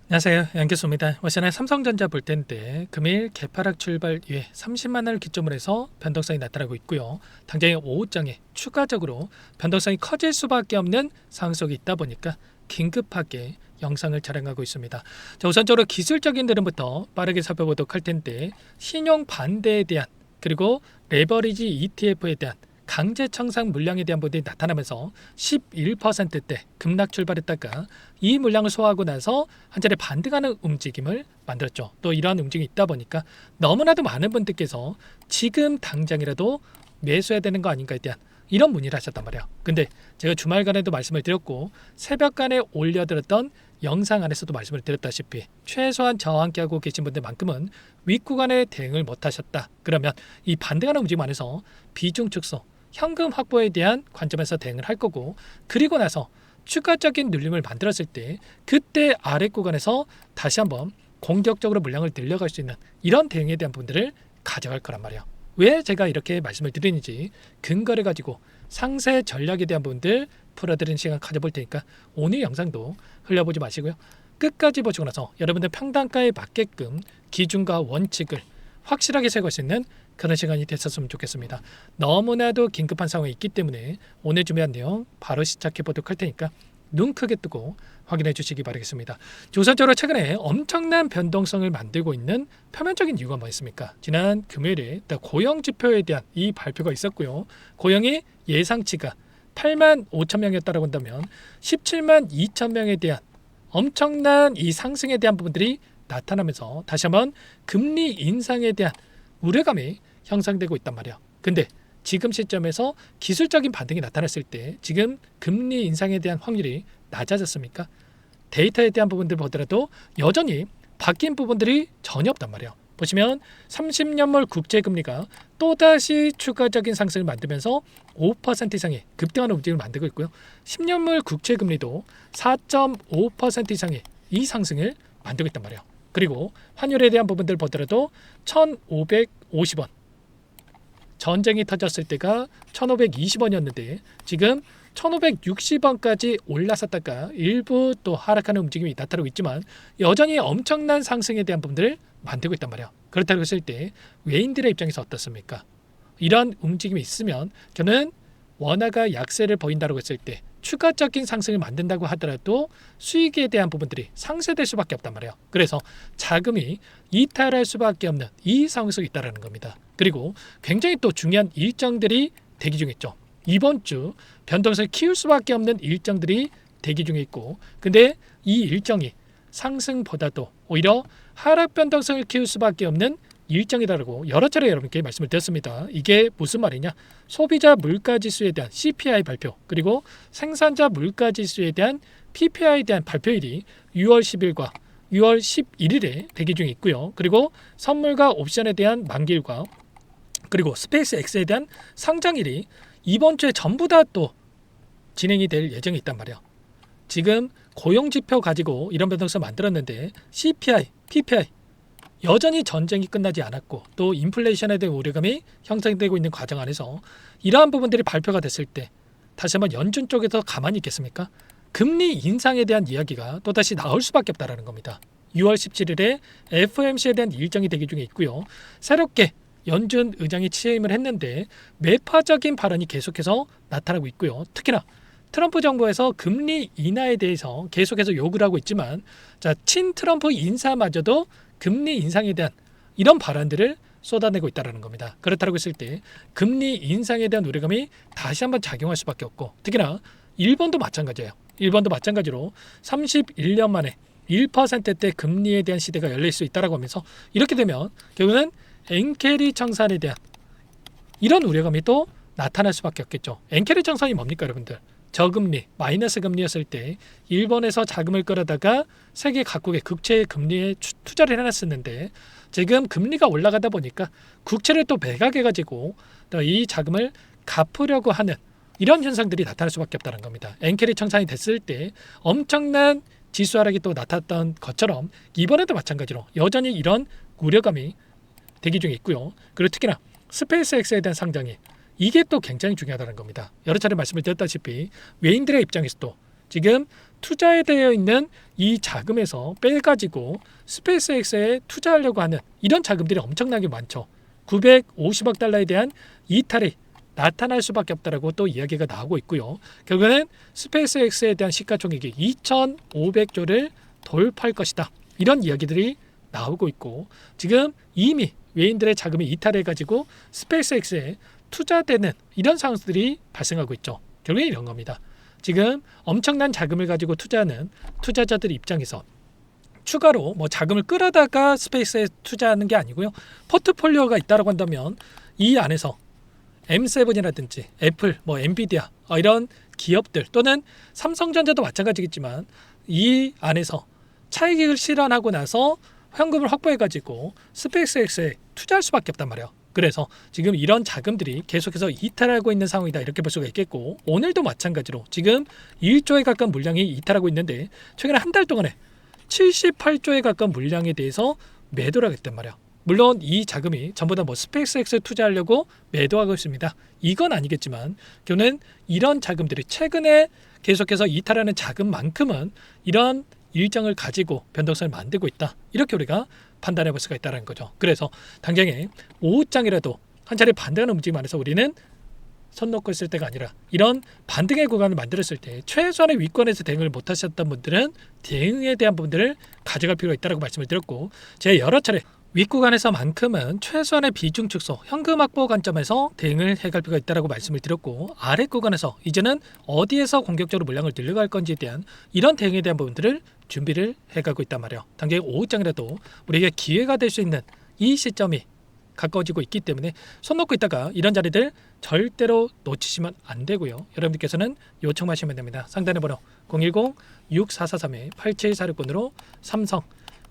안녕하세요. 양교수입니다. 월시나의 삼성전자 볼 텐데 금일 개파락 출발 이후에 30만 원을 기점으로 해서 변동성이 나타나고 있고요. 당장의 오후장에 추가적으로 변동성이 커질 수밖에 없는 상승이 있다 보니까 긴급하게 영상을 촬영하고 있습니다. 자, 우선적으로 기술적인 흐름부터 빠르게 살펴보도록 할 텐데 신용 반대에 대한 그리고 레버리지 ETF에 대한 강제 청산 물량에 대한 부분이 나타나면서 11%대 급락 출발했다가 이 물량을 소화하고 나서 한 차례 반등하는 움직임을 만들었죠. 또 이러한 움직임이 있다 보니까 너무나도 많은 분들께서 지금 당장이라도 매수해야 되는 거 아닌가에 대한 이런 문의를 하셨단 말이에요. 근데 제가 주말간에도 말씀을 드렸고 새벽간에 올려드렸던 영상 안에서도 말씀을 드렸다시피 최소한 저와 함께하고 계신 분들만큼은 윗구간에 대응을 못하셨다. 그러면 이 반등하는 움직임 안에서 비중 축소 현금 확보에 대한 관점에서 대응을 할 거고, 그리고 나서 추가적인 눌림을 만들었을 때 그때 아래 구간에서 다시 한번 공격적으로 물량을 늘려갈 수 있는 이런 대응에 대한 부분들을 가져갈 거란 말이에요. 왜 제가 이렇게 말씀을 드리는지 근거를 가지고 상세 전략에 대한 부분들 풀어드리는 시간 가져볼 테니까 오늘 영상도 흘려보지 마시고요. 끝까지 보시고 나서 여러분들 평단가에 맞게끔 기준과 원칙을 확실하게 세울 수 있는 그런 시간이 됐었으면 좋겠습니다. 너무나도 긴급한 상황이 있기 때문에 오늘 준비한 내용 바로 시작해 보도록 할 테니까 눈 크게 뜨고 확인해 주시기 바라겠습니다. 우선적으로 최근에 엄청난 변동성을 만들고 있는 표면적인 이유가 뭐였습니까? 지난 금요일에 고용 지표에 대한 이 발표가 있었고요. 고용이 예상치가 8만 5천 명이었다고 한다면 17만 2천 명에 대한 엄청난 이 상승에 대한 부분들이 나타나면서 다시 한번 금리 인상에 대한 우려감이 형성되고 있단 말이에요. 근데 지금 시점에서 기술적인 반등이 나타났을 때 지금 금리 인상에 대한 확률이 낮아졌습니까? 데이터에 대한 부분들 보더라도 여전히 바뀐 부분들이 전혀 없단 말이에요. 보시면 30년물 국제금리가 또다시 추가적인 상승을 만들면서 5% 이상의 급등하는 움직임을 만들고 있고요. 10년물 국제금리도 4.5% 이상의 이 상승을 만들고 있단 말이에요. 그리고 환율에 대한 부분들 보더라도 1,550원 전쟁이 터졌을 때가 1,520원이었는데 지금 1,560원까지 올라섰다가 일부 또 하락하는 움직임이 나타나고 있지만 여전히 엄청난 상승에 대한 부분들을 만들고 있단 말이에요. 그렇다고 했을 때 외인들의 입장에서 어떻습니까? 이런 움직임이 있으면 저는 원화가 약세를 보인다고 했을 때 추가적인 상승을 만든다고 하더라도 수익에 대한 부분들이 상쇄될 수밖에 없단 말이에요. 그래서 자금이 이탈할 수밖에 없는 이 상황 속에 있다는 겁니다. 그리고 굉장히 또 중요한 일정들이 대기 중에 있죠. 이번 주 변동성을 키울 수밖에 없는 일정들이 대기 중에 있고, 근데 이 일정이 상승보다도 오히려 하락 변동성을 키울 수밖에 없는 일정이다라고 여러 차례 여러분께 말씀을 드렸습니다. 이게 무슨 말이냐? 소비자 물가지수에 대한 CPI 발표 그리고 생산자 물가지수에 대한 PPI에 대한 발표일이 6월 10일과 6월 11일에 대기 중에 있고요. 그리고 선물과 옵션에 대한 만기일과 그리고 스페이스 X에 대한 상장일이 이번 주에 전부 다 또 진행이 될 예정이 있단 말이에요. 지금 고용지표 가지고 이런 변동성을 만들었는데 CPI, PPI 여전히 전쟁이 끝나지 않았고 또 인플레이션에 대한 우려감이 형성되고 있는 과정 안에서 이러한 부분들이 발표가 됐을 때 다시 한번 연준 쪽에서 가만히 있겠습니까? 금리 인상에 대한 이야기가 또다시 나올 수밖에 없다는 겁니다. 6월 17일에 FOMC에 대한 일정이 대기 중에 있고요. 새롭게 연준 의장이 취임을 했는데 매파적인 발언이 계속해서 나타나고 있고요. 특히나 트럼프 정부에서 금리 인하에 대해서 계속해서 요구를 하고 있지만 친 트럼프 인사마저도 금리 인상에 대한 이런 발언들을 쏟아내고 있다는 겁니다. 그렇다고 했을 때 금리 인상에 대한 우려감이 다시 한번 작용할 수밖에 없고, 특히나 일본도 마찬가지예요. 일본도 마찬가지로 31년 만에 1%대 금리에 대한 시대가 열릴 수 있다고 하면서 이렇게 되면 결국은 엔캐리 청산에 대한 이런 우려감이 또 나타날 수밖에 없겠죠. 엔캐리 청산이 뭡니까 여러분들? 저금리, 마이너스 금리였을 때 일본에서 자금을 끌어다가 세계 각국의 국채 금리에 투자를 해놨었는데 지금 금리가 올라가다 보니까 국채를 또 매각해가지고 또 이 자금을 갚으려고 하는 이런 현상들이 나타날 수밖에 없다는 겁니다. 엔캐리 청산이 됐을 때 엄청난 지수 하락이 또 나타났던 것처럼 이번에도 마찬가지로 여전히 이런 우려감이 대기 중에 있고요. 그리고 특히나 스페이스 X에 대한 상장이 이게 또 굉장히 중요하다는 겁니다. 여러 차례 말씀을 드렸다시피 외인들의 입장에서도 지금 투자에 되어 있는 이 자금에서 빼가지고 스페이스X에 투자하려고 하는 이런 자금들이 엄청나게 많죠. 950억 달러에 대한 이탈이 나타날 수밖에 없다라고 또 이야기가 나오고 있고요. 결국에는 스페이스X에 대한 시가총액이 2,500조를 돌파할 것이다. 이런 이야기들이 나오고 있고 지금 이미 외인들의 자금이 이탈해가지고 스페이스X에 투자되는 이런 상황들이 발생하고 있죠. 결국엔 이런 겁니다. 지금 엄청난 자금을 가지고 투자하는 투자자들 입장에서 추가로 뭐 자금을 끌어다가 스페이스에 투자하는 게 아니고요. 포트폴리오가 있다고 한다면 이 안에서 M7이라든지 애플, 뭐 엔비디아 이런 기업들 또는 삼성전자도 마찬가지겠지만 이 안에서 차익을 실현하고 나서 현금을 확보해가지고 스페이스X에 투자할 수밖에 없단 말이에요. 그래서 지금 이런 자금들이 계속해서 이탈하고 있는 상황이다 이렇게 볼 수가 있겠고 오늘도 마찬가지로 지금 1조에 가까운 물량이 이탈하고 있는데 최근에 한 달 동안에 78조에 가까운 물량에 대해서 매도를 하겠단 말이에요. 물론 이 자금이 전부 다 뭐 스페이스X에 투자하려고 매도하고 있습니다. 이건 아니겠지만 저는 이런 자금들이 최근에 계속해서 이탈하는 자금만큼은 이런 일정을 가지고 변동성을 만들고 있다. 이렇게 우리가 판단해 볼 수가 있다는 거죠. 그래서 당장에 오후장이라도 한 차례 반등하는 움직임 안에서 우리는 손 놓고 있을 때가 아니라 이런 반등의 구간을 만들었을 때 최소한의 위권에서 대응을 못하셨던 분들은 대응에 대한 부분들을 가져갈 필요가 있다고 말씀을 드렸고 제가 여러 차례 윗구간에서만큼은 최소한의 비중 축소, 현금 확보 관점에서 대응을 해갈 필요가 있다고 말씀을 드렸고 아래 구간에서 이제는 어디에서 공격적으로 물량을 늘려갈 건지에 대한 이런 대응에 대한 부분들을 준비를 해가고 있단 말이에요. 당장 오후장이라도 우리에게 기회가 될 수 있는 이 시점이 가까워지고 있기 때문에 손 놓고 있다가 이런 자리들 절대로 놓치시면 안 되고요. 여러분들께서는 요청하시면 됩니다. 상단의 번호 010-6443-8746번으로 삼성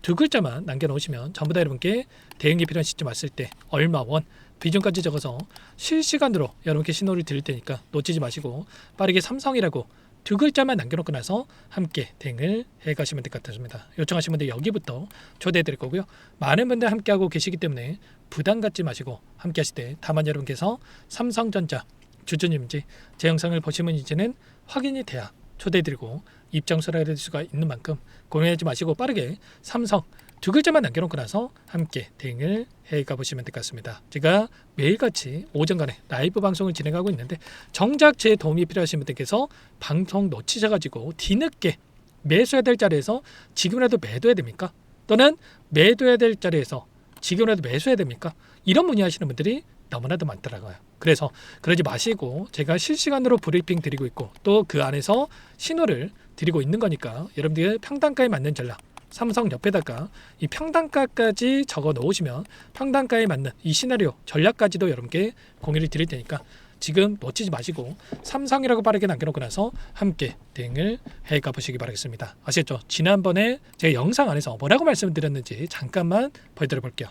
두 글자만 남겨놓으시면 전부 다 여러분께 대응이 필요한 시점 왔을 때 얼마 원 비중까지 적어서 실시간으로 여러분께 신호를 드릴 테니까 놓치지 마시고 빠르게 삼성이라고 두 글자만 남겨놓고 나서 함께 대응을 해가시면 될 것 같습니다. 요청하신 분들 여기부터 초대해드릴 거고요. 많은 분들 함께하고 계시기 때문에 부담 갖지 마시고 함께 하실 때 다만 여러분께서 삼성전자 주주님인지 제 영상을 보시면 이제는 확인이 돼야 초대해드리고 입장서를 해드릴 수가 있는 만큼 고민하지 마시고 빠르게 삼성 두 글자만 남겨놓고 나서 함께 대응을 해가보시면 될 것 같습니다. 제가 매일같이 오전간에 라이브 방송을 진행하고 있는데 정작 제 도움이 필요하신 분들께서 방송 놓치셔가지고 뒤늦게 매수해야 될 자리에서 지금이라도 매도해야 됩니까? 또는 매도해야 될 자리에서 지금이라도 매수해야 됩니까? 이런 문의하시는 분들이 너무나도 많더라고요. 그래서 그러지 마시고 제가 실시간으로 브리핑 드리고 있고 또 그 안에서 신호를 드리고 있는 거니까 여러분들의 평단가에 맞는 전략 삼성 옆에다가 이 평단가까지 적어 놓으시면 평단가에 맞는 이 시나리오 전략까지도 여러분께 공유를 드릴 테니까 지금 놓치지 마시고 삼성이라고 빠르게 남겨놓고 나서 함께 대응을 해가 보시기 바라겠습니다. 아시겠죠? 지난번에 제가 영상 안에서 뭐라고 말씀을 드렸는지 잠깐만 보여드려 볼게요.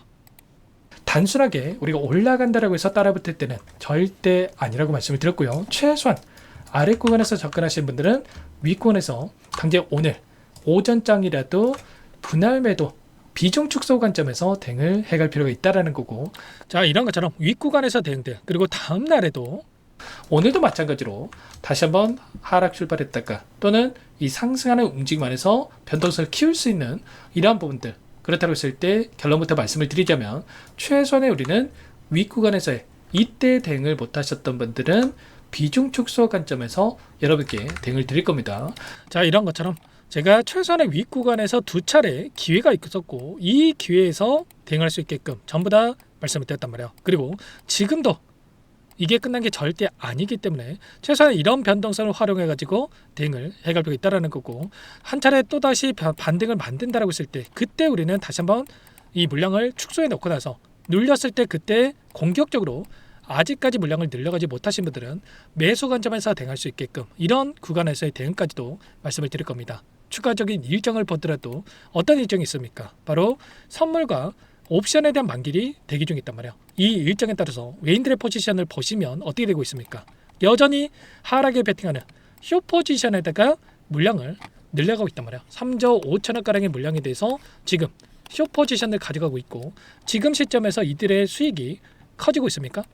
단순하게 우리가 올라간다라고 해서 따라붙을 때는 절대 아니라고 말씀을 드렸고요. 최소한 아래 구간에서 접근하시는 분들은 윗구간에서 당장 오늘 오전장이라도 분할 매도 비중 축소 관점에서 대응을 해갈 필요가 있다라는 거고 자 이런 것처럼 윗구간에서 대응들 그리고 다음 날에도 오늘도 마찬가지로 다시 한번 하락 출발했다가 또는 이 상승하는 움직임 안에서 변동성을 키울 수 있는 이러한 부분들 그렇다고 했을 때 결론부터 말씀을 드리자면 최소한의 우리는 윗구간에서의 이때 대응을 못하셨던 분들은 비중 축소 관점에서 여러분께 대응을 드릴 겁니다. 자 이런 것처럼 제가 최소한의 윗구간에서 두 차례 기회가 있었고 이 기회에서 대응할 수 있게끔 전부 다 말씀을 드렸단 말이에요. 그리고 지금도 이게 끝난 게 절대 아니기 때문에 최소한 이런 변동성을 활용해 가지고 대응을 해갈 필요가 있다는 거고 한 차례 또다시 반등을 만든다라고 했을 때 그때 우리는 다시 한번 이 물량을 축소해 놓고 나서 눌렸을 때 그때 공격적으로 아직까지 물량을 늘려가지 못하신 분들은 매수 관점에서 대응할 수 있게끔 이런 구간에서의 대응까지도 말씀을 드릴 겁니다. 추가적인 일정을 보더라도 어떤 일정이 있습니까? 바로 선물과 옵션에 대한 만기일이 대기 중에 있단 말이에요. 이 일정에 따라서 외인들의 포지션을 보시면 어떻게 되고 있습니까? 여전히 하락에 베팅하는 쇼 포지션에다가 물량을 늘려가고 있단 말이에요. 3조 5천억가량의 물량에 대해서 지금 쇼 포지션을 가져가고 있고 지금 시점에서 이들의 수익이 커지고 있습니까?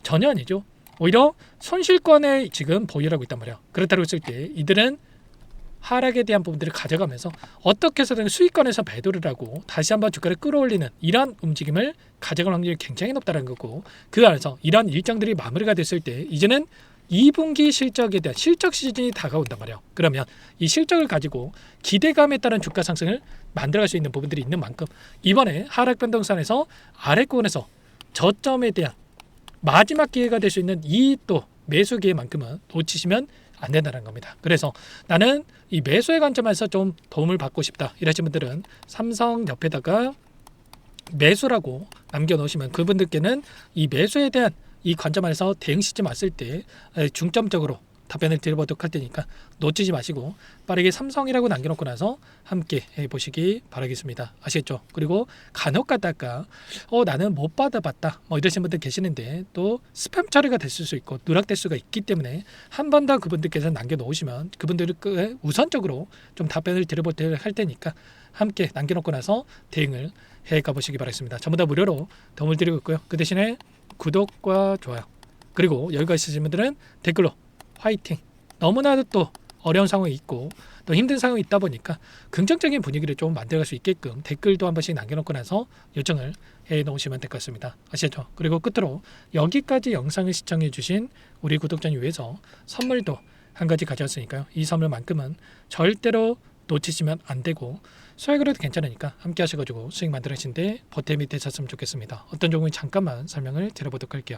전혀 아니죠. 오히려 손실권에 지금 보유하고 있단 말이에요. 그렇다고 했을 때 이들은 하락에 대한 부분들을 가져가면서 어떻게 해서든 수익권에서 매도를 하고 다시 한번 주가를 끌어올리는 이러한 움직임을 가져갈 확률이 굉장히 높다는 거고, 그 안에서 이러한 일정들이 마무리가 됐을 때 이제는 2분기 실적에 대한 실적 시즌이 다가온단 말이에요. 그러면 이 실적을 가지고 기대감에 따른 주가 상승을 만들어갈 수 있는 부분들이 있는 만큼 이번에 하락 변동선에서 아래권에서 저점에 대한 마지막 기회가 될 수 있는 이 또 매수 기회만큼은 놓치시면 안 된다는 겁니다. 그래서 나는 이 매수의 관점에서 좀 도움을 받고 싶다 이러신 분들은 삼성 옆에다가 매수라고 남겨놓으시면 그분들께는 이 매수에 대한 이 관점 안에서 대응 시점 왔을 때 중점적으로 답변을 드려보도록 할 테니까 놓치지 마시고 빠르게 삼성이라고 남겨놓고 나서 함께 해보시기 바라겠습니다. 아시겠죠? 그리고 간혹 가다가 나는 못 받아봤다 이러신 분들 계시는데 또 스팸 처리가 됐을 수 있고 누락될 수가 있기 때문에 한 번 더 그분들께서 남겨놓으시면 그분들을 우선적으로 좀 답변을 드려보도록 할 테니까 함께 남겨놓고 나서 대응을 해가보시기 바라겠습니다. 전부 다 무료로 도움을 드리고 있고요. 그 대신에 구독과 좋아요, 그리고 여기가 있으신 분들은 댓글로 화이팅, 너무나도 또 어려운 상황이 있고 또 힘든 상황이 있다 보니까 긍정적인 분위기를 좀 만들어갈 수 있게끔 댓글도 한 번씩 남겨놓고 나서 요청을 해 놓으시면 될 것 같습니다. 아시죠? 그리고 끝으로 여기까지 영상을 시청해 주신 우리 구독자님 위해서 선물도 한 가지 가져왔으니까요. 이 선물만큼은 절대로 놓치시면 안 되고 소액으로도 괜찮으니까 함께 하셔가지고 수익 만들어가시는데 보탬이 되셨으면 좋겠습니다. 어떤 종목인지 잠깐만 설명을 드려보도록 할게요.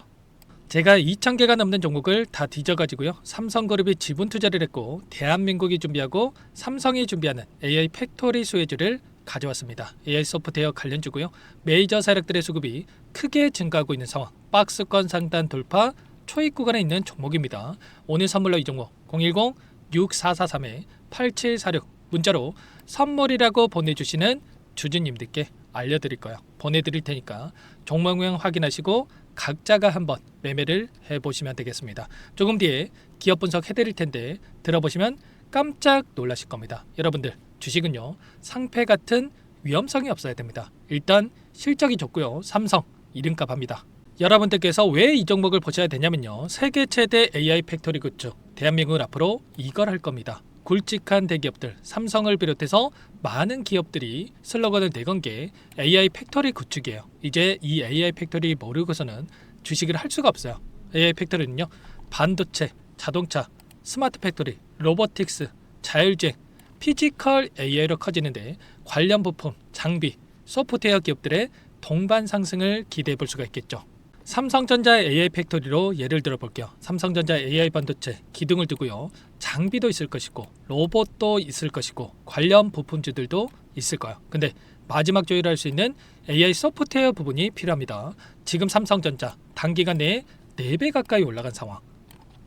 제가 2,000개가 넘는 종목을 다 뒤져가지고요. 삼성그룹이 지분 투자를 했고 대한민국이 준비하고 삼성이 준비하는 AI 팩토리 수혜주를 가져왔습니다. AI 소프트웨어 관련주고요. 메이저 세력들의 수급이 크게 증가하고 있는 상황, 박스권 상단 돌파 초입 구간에 있는 종목입니다. 오늘 선물로 이 종목 010-6443-8746 문자로 선물이라고 보내주시는 주주님들께 알려드릴 거예요. 보내드릴 테니까 종목명 확인하시고 각자가 한번 매매를 해보시면 되겠습니다. 조금 뒤에 기업 분석 해드릴 텐데 들어보시면 깜짝 놀라실 겁니다. 여러분들 주식은요 상패 같은 위험성이 없어야 됩니다. 일단 실적이 좋고요. 삼성 이름값 합니다. 여러분들께서 왜 이 종목을 보셔야 되냐면요, 세계 최대 AI 팩토리 굿즈 대한민국은 앞으로 이걸 할 겁니다. 굵직한 대기업들 삼성을 비롯해서 많은 기업들이 슬로건을 내건 게 AI 팩토리 구축이에요. 이제 이 AI 팩토리 모르고서는 주식을 할 수가 없어요. AI 팩토리는요 반도체, 자동차, 스마트 팩토리, 로보틱스, 자율주행, 피지컬 AI로 커지는데 관련 부품, 장비, 소프트웨어 기업들의 동반 상승을 기대해 볼 수가 있겠죠. 삼성전자 AI 팩토리로 예를 들어 볼게요. 삼성전자 AI 반도체 기둥을 두고요. 장비도 있을 것이고 로봇도 있을 것이고 관련 부품주들도 있을 거예요. 근데 마지막 조율을 할 수 있는 AI 소프트웨어 부분이 필요합니다. 지금 삼성전자 단기간 내에 4배 가까이 올라간 상황.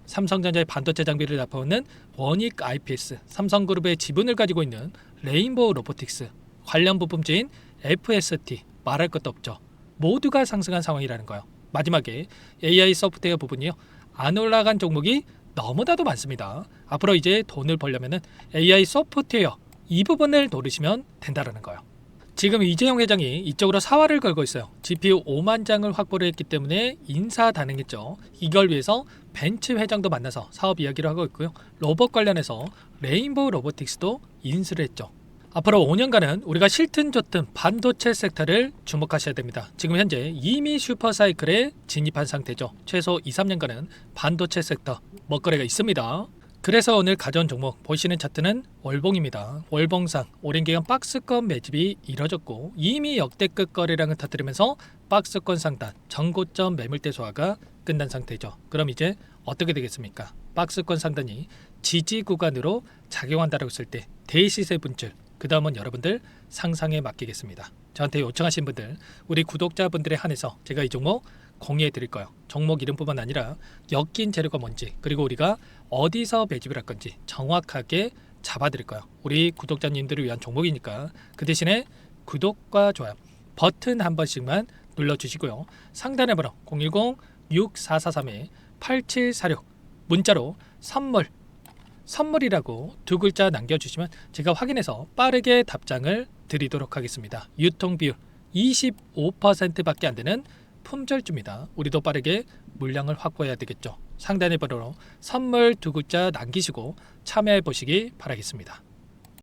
삼성전자의 반도체 장비를 납품하는 원익 IPS, 삼성그룹의 지분을 가지고 있는 레인보우 로보틱스, 관련 부품주인 FST 말할 것도 없죠. 모두가 상승한 상황이라는 거예요. 마지막에 AI 소프트웨어 부분이요. 안 올라간 종목이 너무나도 많습니다. 앞으로 이제 돈을 벌려면 AI 소프트웨어 이 부분을 노리시면 된다는 거예요. 지금 이재용 회장이 이쪽으로 사활을 걸고 있어요. GPU 5만 장을 확보를 했기 때문에 인사단행했죠. 이걸 위해서 벤츠 회장도 만나서 사업 이야기를 하고 있고요. 로봇 관련해서 레인보우 로보틱스도 인수를 했죠. 앞으로 5년간은 우리가 싫든 좋든 반도체 섹터를 주목하셔야 됩니다. 지금 현재 이미 슈퍼사이클에 진입한 상태죠. 최소 2, 3년간은 반도체 섹터 먹거리가 있습니다. 그래서 오늘 가져온 종목 보시는 차트는 월봉입니다. 월봉상 오랜 기간 박스권 매집이 이뤄졌고 이미 역대급 거래량을 터뜨리면서 박스권 상단 전고점 매물대 소화가 끝난 상태죠. 그럼 이제 어떻게 되겠습니까? 박스권 상단이 지지 구간으로 작용한다고 했을 때 대시세 분출, 그 다음은 여러분들 상상에 맡기겠습니다. 저한테 요청하신 분들, 우리 구독자분들에 한해서 제가 이 종목 공유해 드릴 거예요. 종목 이름뿐만 아니라 엮인 재료가 뭔지, 그리고 우리가 어디서 매집을 할 건지 정확하게 잡아 드릴 거예요. 우리 구독자님들을 위한 종목이니까 그 대신에 구독과 좋아요 버튼 한 번씩만 눌러주시고요. 상단의 번호 010-6443-8746 문자로 선물이라고 두 글자 남겨주시면 제가 확인해서 빠르게 답장을 드리도록 하겠습니다. 유통비율 25%밖에 안 되는 품절주입니다. 우리도 빠르게 물량을 확보해야 되겠죠. 상단의 번호로 선물 두 글자 남기시고 참여해 보시기 바라겠습니다.